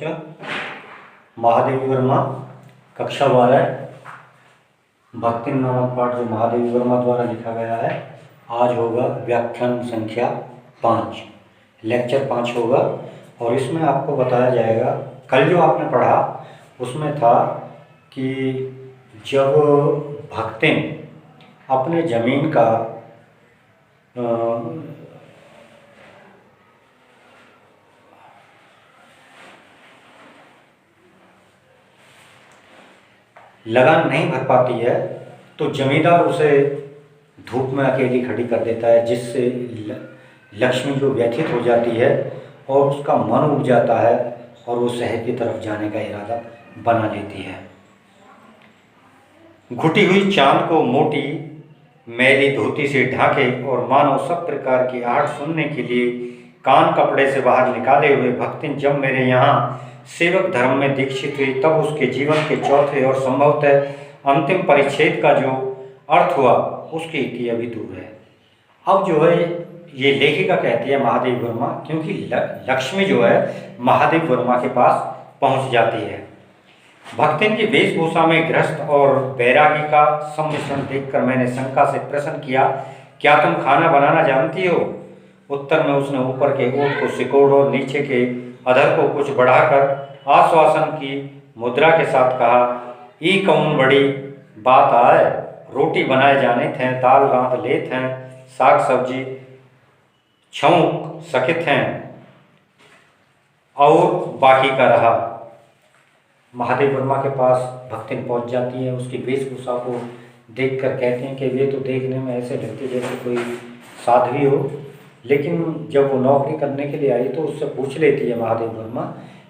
बच्चों, महादेवी वर्मा कक्षा 12 भक्ति नामक पाठ जो महादेवी वर्मा द्वारा लिखा गया है, आज होगा व्याख्यान संख्या 5, लेक्चर 5 होगा। और इसमें आपको बताया जाएगा, कल जो आपने पढ़ा उसमें था कि जब भक्तिन अपने ज़मीन का लगान नहीं भर पाती है तो जमींदार उसे धूप में अकेली खड़ी कर देता है, जिससे लक्ष्मी जो व्यथित हो जाती है और उसका मन उब जाता है और वो शहर की तरफ जाने का इरादा बना लेती है। घुटी हुई चांद को मोटी मैली धोती से ढाके और मानो सब प्रकार की आहट सुनने के लिए कान कपड़े से बाहर निकाले हुए भक्तिन जब मेरे यहाँ सेवक धर्म में दीक्षित हुई, तब उसके जीवन के चौथे और संभवतः अंतिम परिच्छेद का जो अर्थ हुआ उसकी इति अभी दूर है। अब जो है ये लेखिका कहती है महादेवी वर्मा, क्योंकि लक्ष्मी जो है महादेवी वर्मा के पास पहुंच जाती है। भक्तिन की वेशभूषा में गृहस्थ और बैरागी का सम्मिश्रण देखकर मैंने शंका से प्रश्न किया, क्या तुम खाना बनाना जानती हो? उत्तर में उसने ऊपर के ओठ को सिकोड़ और नीचे के अधर को कुछ बढ़ाकर आश्वासन की मुद्रा के साथ कहा, ई कौन बड़ी बात आए, रोटी बनाए जाने थे, दाल रांध ले थे, साग सब्जी छौंक सकित हैं और बाकी का रहा। महादेव वर्मा के पास भक्तिन पहुंच जाती है। उसकी वेशभूषा को देखकर कहते हैं कि वे तो देखने में ऐसे लगती जैसे कोई साध्वी हो, लेकिन जब वो नौकरी करने के लिए आई तो उससे पूछ लेती है महादेव वर्मा,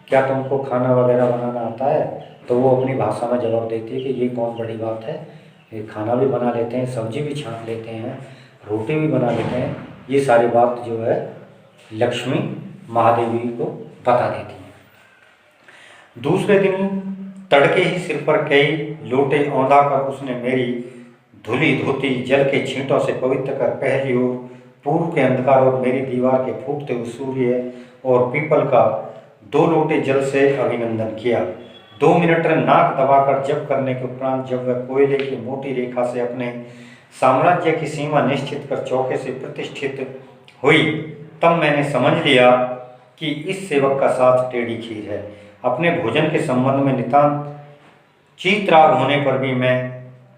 क्या तुमको खाना वगैरह बनाना आता है? तो वो अपनी भाषा में जवाब देती है कि ये कौन बड़ी बात है, ये खाना भी बना लेते हैं, सब्जी भी छान लेते हैं, रोटी भी बना लेते हैं। ये सारी बात जो है लक्ष्मी महादेवी को बता देती है। दूसरे दिन तड़के ही सिर पर कई लोटे औंधा कर उसने मेरी धुली धोती जल के छींटों से पवित्र कर पहली ओर पूर्व के अंधकार और मेरी दीवार के फूटते हुए सूर्य और पीपल का 2 लोटे जल से अभिनंदन किया। 2 मिनट नाक दबाकर जप करने के उपरांत जब वह कोयले की मोटी रेखा से अपने साम्राज्य की सीमा निश्चित कर चौके से प्रतिष्ठित हुई, तब मैंने समझ लिया कि इस सेवक का साथ टेढ़ी खीर है। अपने भोजन के संबंध में नितांत चीतराग होने पर भी मैं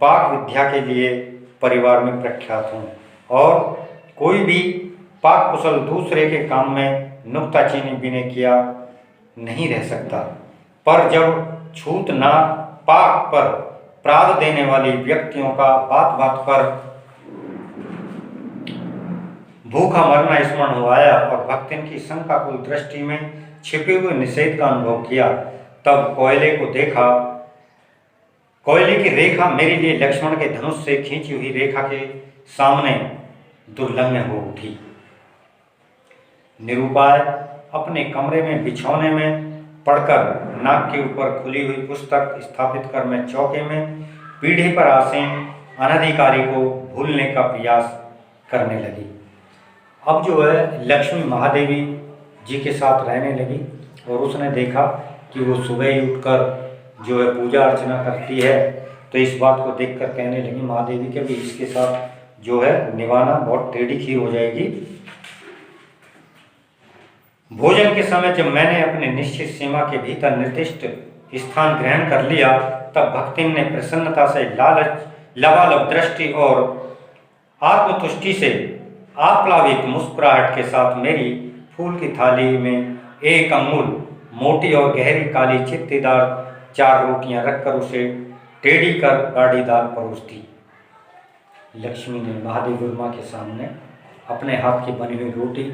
पाक विद्या के लिए परिवार में प्रख्यात हूँ और कोई भी पाक कुशल दूसरे के काम में नुक्ताचीनी बिना किया नहीं रह सकता। पर जब छूत ना पाक पर प्राद देने वाली व्यक्तियों का बात बात पर भूखा मरना स्मरण हो आया और भक्तिन की शंकाकुल दृष्टि में छिपे हुए निषेध का अनुभव किया, तब कोयले को देखा। कोयले की रेखा मेरे लिए लक्ष्मण के धनुष से खींची हुई रेखा के सामने दुर्लभ हो उठी। निरुपाय अपने कमरे में बिछौने में पढ़कर नाक के ऊपर खुली हुई पुस्तक स्थापित कर मैं चौके में पीढ़े पर आसीन अनधिकारी को भूलने का प्रयास करने लगी। अब जो है लक्ष्मी महादेवी जी के साथ रहने लगी और उसने देखा कि वो सुबह ही उठकर जो है पूजा अर्चना करती है, तो इस बात को देखकर कहने लगी महादेवी के भी इसके साथ जो है निभाना बहुत टेढ़ी खीर हो जाएगी। भोजन के समय जब मैंने अपने निश्चित सीमा के भीतर निर्दिष्ट स्थान ग्रहण कर लिया, तब भक्तिन ने प्रसन्नता से लबालब दृष्टि और आत्मतुष्टि से आप्लावित मुस्कुराहट के साथ मेरी फूल की थाली में एक अंगुल मोटी और गहरी काली चित्तीदार 4 रोटियां रखकर उसे टेढ़ी कर गाढ़ीदार परोस दी। लक्ष्मी ने महादेव वर्मा के सामने अपने हाथ की बनी हुई रोटी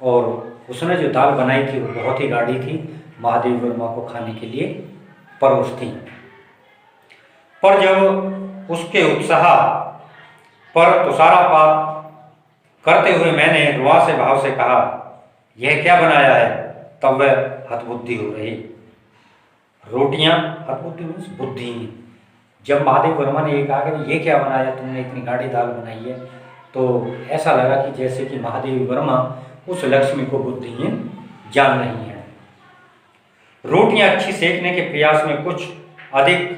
और उसने जो दाल बनाई थी वो बहुत ही गाढ़ी थी, महादेव वर्मा को खाने के लिए परोस दी। पर जब उसके उत्साह पर तुषारापात करते हुए मैंने रुआ से भाव से कहा, यह क्या बनाया है? तब वह हतबुद्धि हो रही। रोटियां हतबुद्धि मीन्स बुद्धि। जब महादेव वर्मा ने ये कहा कि ये क्या बनाया तुमने, इतनी गाढ़ी दाल बनाई है, तो ऐसा लगा कि जैसे कि महादेवी वर्मा उस लक्ष्मी को बुद्धिहीन जान रही है। रोटियां अच्छी सेकने के प्रयास में कुछ अधिक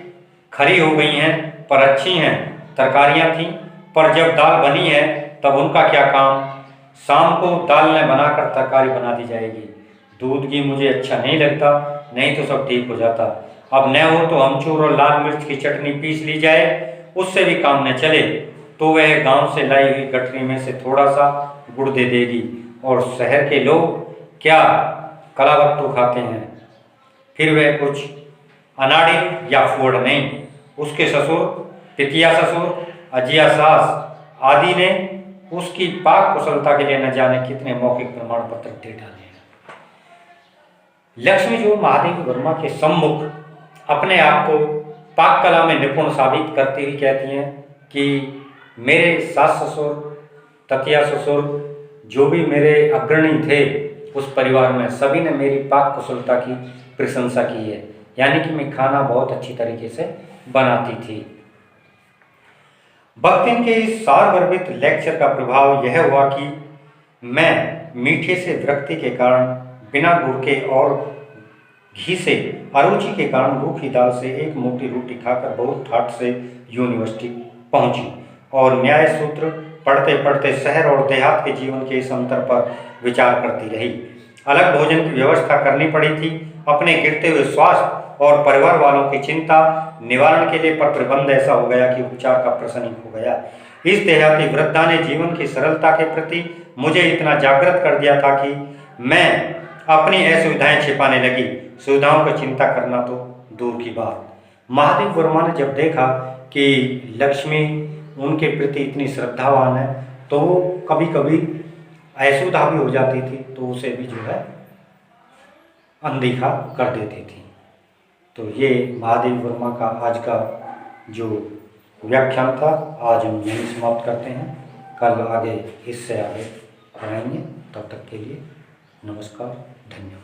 खरी हो गई हैं, पर अच्छी हैं। तरकारियां थीं, पर जब दाल बनी है तब उनका क्या काम। शाम को दाल न बनाकर तरकारी बना दी जाएगी। दूध घी मुझे अच्छा नहीं लगता, नहीं तो सब ठीक हो जाता। अब न हो तो अमचूर और लाल मिर्च की चटनी पीस ली जाए, उससे भी काम न चले तो वह गांव से लाई हुई गठरी में से थोड़ा सा गुड़ दे देगी। और शहर के लोग क्या कलावत्तू खाते हैं, फिर वह कुछ अनाड़ी या फुअड़ नहीं। उसके ससुर, पितिया ससुर, अजिया सास आदि ने उसकी पाक कुशलता के लिए न जाने कितने मौखिक प्रमाण पत्र दे डाले हैं। लक्ष्मी जो महादेवी वर्मा के सम्मुख अपने आप को पाक कला में निपुण साबित करती हुई कहती हैं कि मेरे सास ससुर, ततिया ससुर, जो भी मेरे अग्रणी थे उस परिवार में, सभी ने मेरी पाक कुशलता की प्रशंसा की है, यानी कि मैं खाना बहुत अच्छी तरीके से बनाती थी। भक्तिन के इस सारगर्भित लेक्चर का प्रभाव यह हुआ कि मैं मीठे से विरक्ति के कारण, बिना गुड़ के और घी से अरुचि के कारण रूखी दाल से एक मोटी रोटी खाकर बहुत ठाठ से यूनिवर्सिटी पहुंची और न्याय सूत्र पढ़ते पढ़ते शहर और देहात के जीवन के इस अंतर पर विचार करती रही। अलग भोजन की व्यवस्था करनी पड़ी थी। अपने गिरते हुए स्वास्थ्य और परिवार वालों की चिंता निवारण के लिए पर प्रबंध ऐसा हो गया कि उपचार का प्रश्न ही हो गया। इस देहाती वृद्धा ने जीवन की सरलता के प्रति मुझे इतना जागृत कर दिया था कि मैं अपनी असुविधाएं छिपाने लगी। सुविधाओं की चिंता करना तो दूर की बात। महादेव वर्मा ने जब देखा कि लक्ष्मी उनके प्रति इतनी श्रद्धावान है तो वो कभी कभी असुविधा भी हो जाती थी तो उसे भी जो है अनदेखा कर देती थी। तो ये महादेव वर्मा का आज का जो व्याख्यान था, आज हम यहीं समाप्त करते हैं। कल आगे इससे आगे पढ़ाएंगे। तब तक के लिए नमस्कार, धन्यवाद।